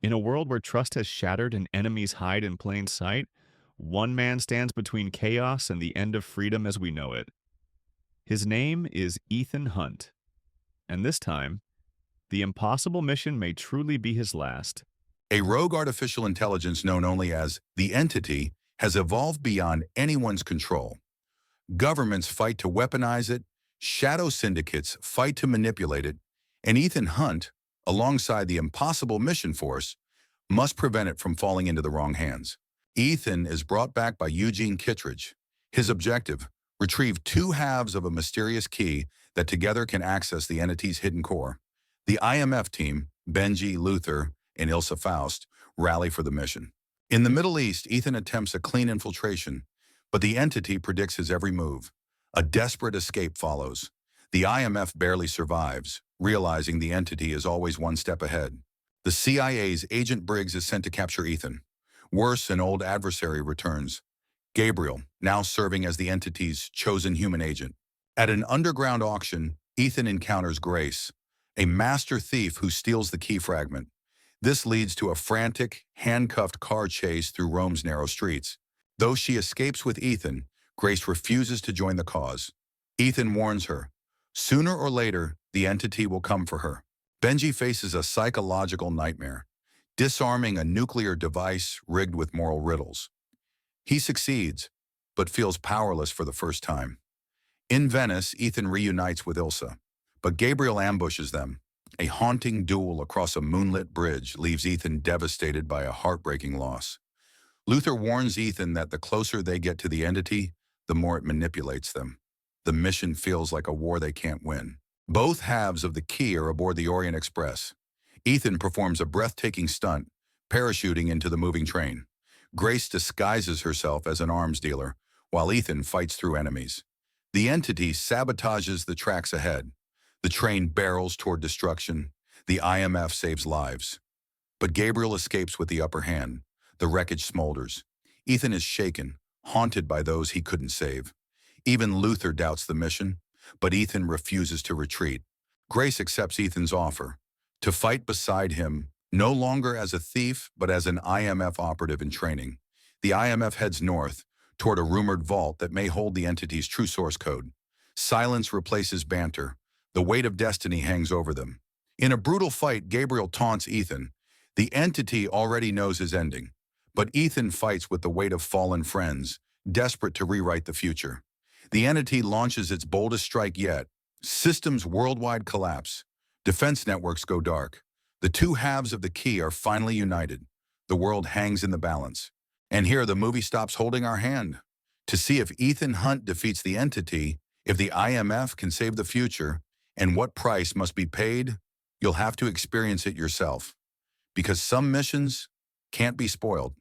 In a world where trust has shattered and enemies hide in plain sight, one man stands between chaos and the end of freedom as we know it. His name is Ethan Hunt, and this time, the impossible mission may truly be his last. A rogue artificial intelligence known only as the Entity has evolved beyond anyone's control. Governments fight to weaponize it, shadow syndicates fight to manipulate it, and Ethan Hunt, alongside the impossible mission force, must prevent it from falling into the wrong hands. Ethan is brought back by Eugene Kittredge. His objective, retrieve two halves of a mysterious key that together can access the entity's hidden core. The IMF team, Benji, Luther, and Ilsa Faust, rally for the mission. In the Middle East, Ethan attempts a clean infiltration, but the entity predicts his every move. A desperate escape follows. The IMF barely survives, realizing the entity is always one step ahead. The CIA's Agent Briggs is sent to capture Ethan. Worse, an old adversary returns. Gabriel, now serving as the entity's chosen human agent. At an underground auction, Ethan encounters Grace, a master thief who steals the key fragment. This leads to a frantic, handcuffed car chase through Rome's narrow streets. Though she escapes with Ethan, Grace refuses to join the cause. Ethan warns her. Sooner or later, the entity will come for her. Benji faces a psychological nightmare, disarming a nuclear device rigged with moral riddles. He succeeds, but feels powerless for the first time. In Venice, Ethan reunites with Ilsa, but Gabriel ambushes them. A haunting duel across a moonlit bridge leaves Ethan devastated by a heartbreaking loss. Luther warns Ethan that the closer they get to the entity, the more it manipulates them. The mission feels like a war they can't win. Both halves of the key are aboard the Orient Express. Ethan performs a breathtaking stunt, parachuting into the moving train. Grace disguises herself as an arms dealer, while Ethan fights through enemies. The entity sabotages the tracks ahead. The train barrels toward destruction. The IMF saves lives. But Gabriel escapes with the upper hand. The wreckage smolders. Ethan is shaken, haunted by those he couldn't save. Even Luther doubts the mission, but Ethan refuses to retreat. Grace accepts Ethan's offer to fight beside him, no longer as a thief, but as an IMF operative in training. The IMF heads north, toward a rumored vault that may hold the entity's true source code. Silence replaces banter. The weight of destiny hangs over them. In a brutal fight, Gabriel taunts Ethan. The entity already knows his ending, but Ethan fights with the weight of fallen friends, desperate to rewrite the future. The entity launches its boldest strike yet. Systems worldwide collapse. Defense networks go dark. The two halves of the key are finally united. The world hangs in the balance. And here the movie stops holding our hand. To see if Ethan Hunt defeats the entity, if the IMF can save the future, and what price must be paid, you'll have to experience it yourself. Because some missions can't be spoiled.